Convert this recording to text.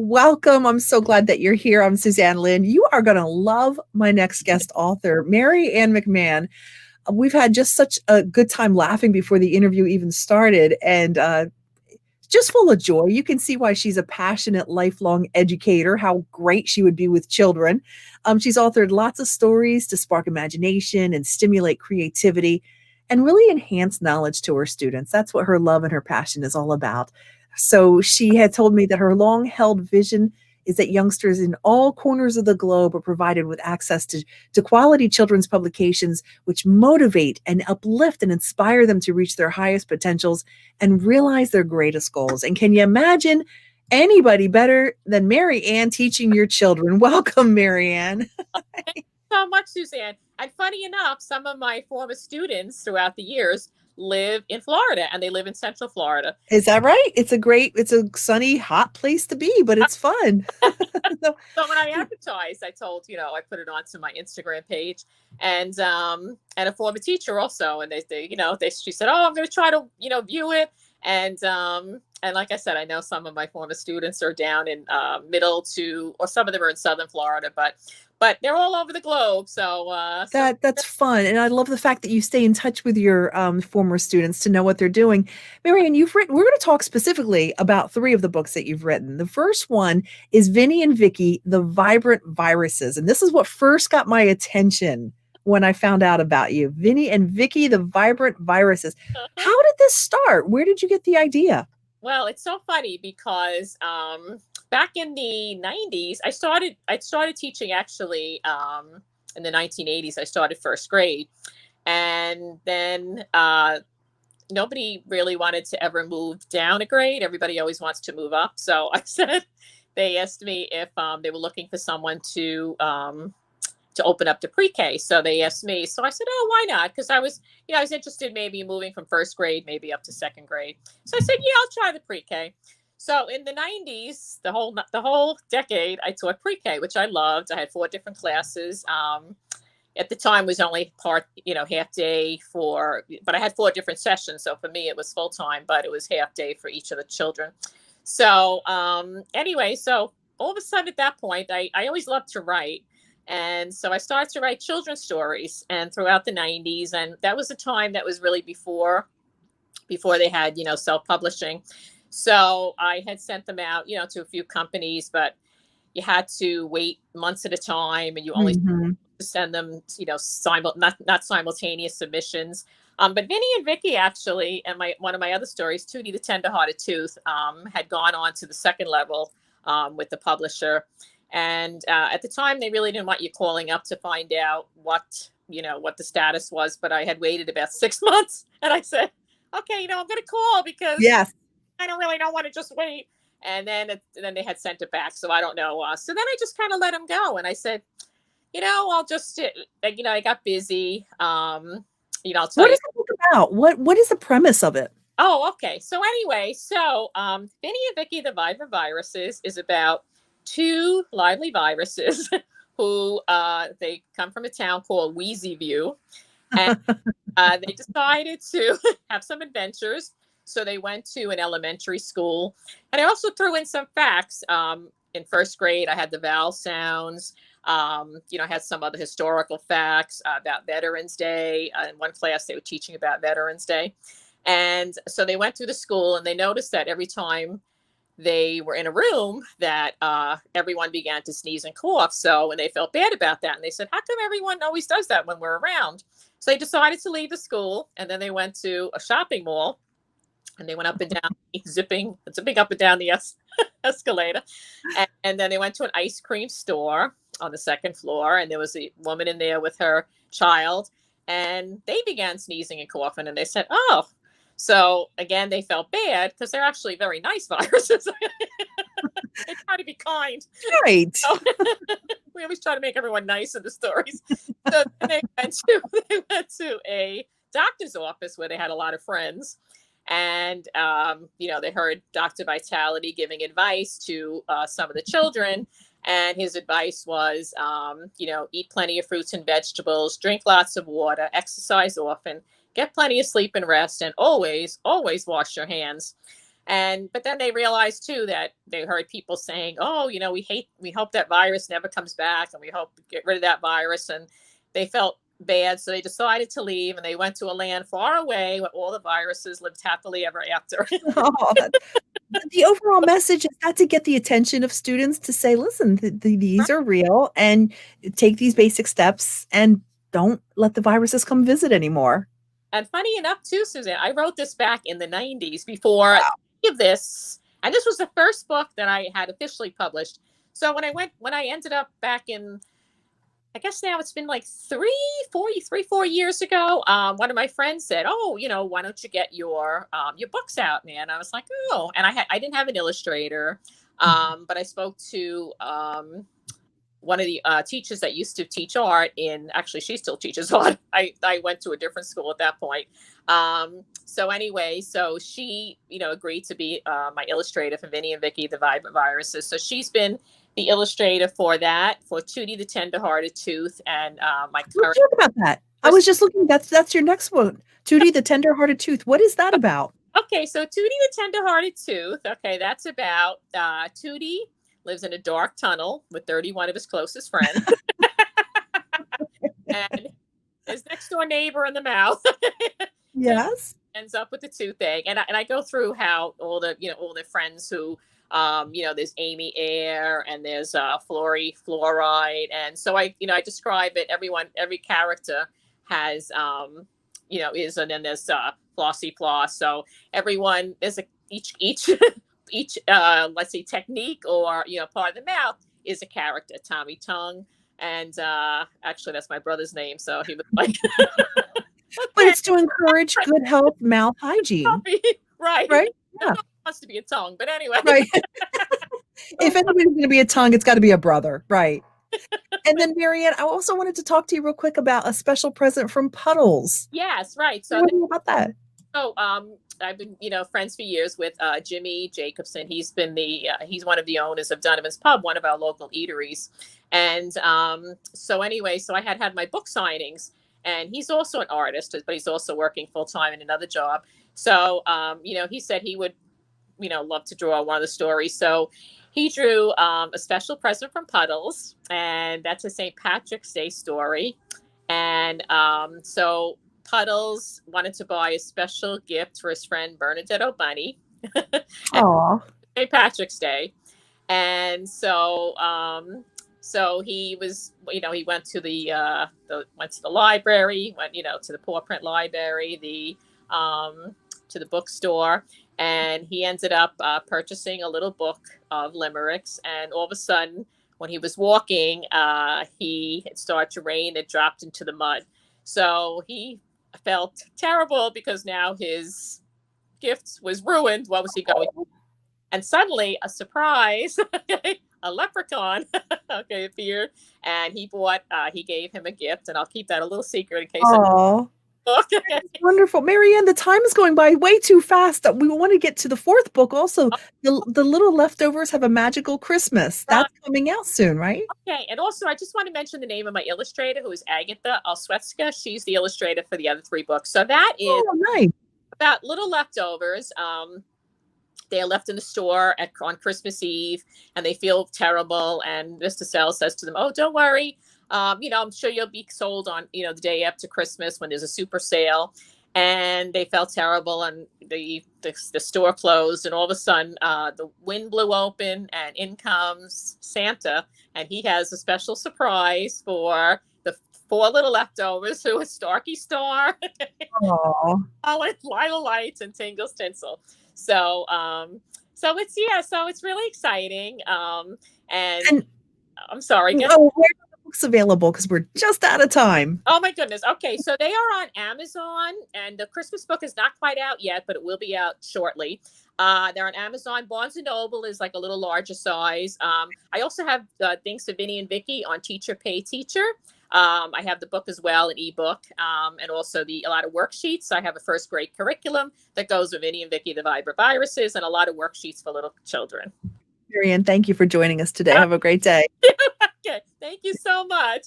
Welcome. I'm so glad that you're here. I'm Suzanne Lynn. You are going to love my next guest author, Maryann McMahon. We've had just such a good time laughing before the interview even started, and just full of joy. You can see why she's a passionate, lifelong educator, how great she would be with children. She's authored lots of stories to spark imagination and stimulate creativity and really enhance knowledge to her students. That's what her love and her passion is all about. So she had told me that her long held vision is that youngsters in all corners of the globe are provided with access to quality children's publications, which motivate and uplift and inspire them to reach their highest potentials and realize their greatest goals. And can you imagine anybody better than Maryann teaching your children? Welcome, Maryann. Thank you so much, Suzanne. And funny enough, some of my former students throughout the years live in Florida, and they live in Central Florida. Is that right? It's a sunny, hot place to be, but it's fun. So when I advertised, I told, I put it onto my Instagram page, and a former teacher also, and she said, "Oh, I'm going to try to, view it." And like I said, I know some of my former students are down in middle to, or some of them are in Southern Florida, but they're all over the globe. So that's fun. And I love the fact that you stay in touch with your former students to know what they're doing. Maryann, we're going to talk specifically about 3 of the books that you've written. The first one is Vinnie and Vicki, The Vibrant Viruses. And this is what first got my attention when I found out about you. Vinnie and Vicki, The Vibrant Viruses. How did this start? Where did you get the idea? Well, it's so funny because back in the 90s, I started teaching actually in the 1980s. I started first grade, and then nobody really wanted to ever move down a grade. Everybody always wants to move up. So I said, they asked me if they were looking for someone to open up to pre-K. So they asked me. So I said, "Oh, why not?" Because I was interested maybe moving from first grade, maybe up to second grade. So I said, "Yeah, I'll try the pre-K." So in the 90s, the whole decade, I taught pre-K, which I loved. I had 4 different classes. At the time was only half day but I had 4 different sessions. So for me, it was full time, but it was half day for each of the children. So anyway, so all of a sudden at that point, I always loved to write. And so I started to write children's stories, and throughout the 90s, and that was a time that was really before they had, self-publishing. So I had sent them out, to a few companies, but you had to wait months at a time, and you only send them, not simultaneous submissions. But Vinnie and Vicki actually, and one of my other stories, Tooty the Tenderhearted Tooth, had gone on to the second level with the publisher. And at the time, they really didn't want you calling up to find out what the status was. But I had waited about 6 months, and I said, "Okay, I'm going to call because I don't want to just wait." And then they had sent it back, so I don't know. So then I just kind of let them go, and I said, I'll just, I got busy. I'll tell you. What is the book about? What is the premise of it? Oh, okay. So anyway, Vinnie and Vicki, The Vibrant Viruses is about 2 lively viruses who they come from a town called Wheezy View, and they decided to have some adventures. So they went to an elementary school, and I also threw in some facts. In first grade, I had the vowel sounds. I had some other historical facts about Veterans Day. In one class, they were teaching about Veterans Day. And so they went through the school, and they noticed that every time they were in a room that everyone began to sneeze and cough. So, and they felt bad about that. And they said, "How come everyone always does that when we're around?" So they decided to leave the school, and then they went to a shopping mall, and they went up and down, zipping up and down the escalator. And then they went to an ice cream store on the second floor, and there was a woman in there with her child, and they began sneezing and coughing, and they said, "Oh." So again, they felt bad because they're actually very nice viruses. They try to be kind. Right. So, we always try to make everyone nice in the stories. So they went to a doctor's office where they had a lot of friends. And, they heard Dr. Vitality giving advice to some of the children. And his advice was, eat plenty of fruits and vegetables, drink lots of water, exercise often, get plenty of sleep and rest, and always, always wash your hands. And but then they realized too that they heard people saying, "Oh, we hope that virus never comes back, and we hope to get rid of that virus." And they felt bad, so they decided to leave, and they went to a land far away where all the viruses lived happily ever after. Oh, the overall message is not to get the attention of students to say, listen, these are real and take these basic steps and don't let the viruses come visit anymore. And funny enough, too, Suzanne, I wrote this back in the 90s before any of this. And this was the first book that I had officially published. So when I ended up back in, I guess now it's been like 4 years ago. One of my friends said, "Oh, why don't you get your books out, man?" I was like, "Oh," and I didn't have an illustrator, but I spoke to one of the teachers that used to teach art actually she still teaches art. I went to a different school at that point. So anyway, so she, agreed to be my illustrator for Vinnie and Vicki, the Vibrant Viruses. So she's been the illustrator for that, for Tooty the Tenderhearted Tooth, and my current. Talk about that. I was just looking. That's your next one, Tooty the Tenderhearted Tooth. What is that about? Okay, so Tooty the Tenderhearted Tooth. Okay, that's about Tooty lives in a dark tunnel with 31 of his closest friends, and his next door neighbor in the mouth. Yes. Ends up with the toothache, and I go through how all the friends who. There's Amy Air and there's Fluoride. And so I describe it. Every character has, and then there's Flossy Floss. So everyone, there's each, let's say technique or, part of the mouth is a character. Tommy Tongue. And actually that's my brother's name. So he was like, but it's to encourage good health, mouth hygiene. Right. Yeah. Wants to be a tongue, but anyway. Right. If anybody's going to be a tongue, it's got to be a brother, right? And then Maryann, I also wanted to talk to you real quick about A Special Present from Puddles. Yes, right. So what about that? So I've been friends for years with Jimmy Jacobson. He's been he's one of the owners of Donovan's Pub, one of our local eateries. And so I had my book signings, and he's also an artist, but he's also working full time in another job. So he said he would love to draw one of the stories. So he drew A Special Present from Puddles, and that's a St. Patrick's Day story. And so Puddles wanted to buy a special gift for his friend Bernadette Bunny. St. Patrick's Day. And so he was, he went to the library, went, to the paw print library, to the bookstore, and he ended up purchasing a little book of limericks. And all of a sudden, when he was walking, it started to rain. It dropped into the mud. So he felt terrible because now his gift was ruined. What was he going to do? And suddenly, a surprise, a leprechaun appeared, and he gave him a gift. And I'll keep that a little secret in case. Wonderful. Maryann, the time is going by way too fast. We want to get to the fourth book also. The Little Leftovers Have a Magical Christmas. That's coming out soon, right? Okay. And also, I just want to mention the name of my illustrator, who is Agatha Alswetska. She's the illustrator for the other 3 books. So that is nice. About little leftovers. They are left in the store on Christmas Eve, and they feel terrible. And Mr. Sell says to them, "Oh, don't worry. I'm sure you'll be sold on, the day after Christmas when there's a super sale." And they felt terrible, and the store closed. And all of a sudden, the wind blew open, and in comes Santa, and he has a special surprise for the 4 little leftovers, who is Starkey Star, with Lila Lights and Tingles Tinsel. So it's really exciting. And I'm sorry. Where are the books available? Because we're just out of time. Oh my goodness. Okay, so they are on Amazon, and the Christmas book is not quite out yet, but it will be out shortly. They're on Amazon. Barnes and Noble is like a little larger size. I also have things for Vinnie and Vicki on Teacher Pay Teacher. I have the book as well, an ebook, and also a lot of worksheets. I have a first grade curriculum that goes with Vinnie and Vicki, the Vibrant Viruses, and a lot of worksheets for little children. Maryann, thank you for joining us today. Have a great day. Okay, thank you so much.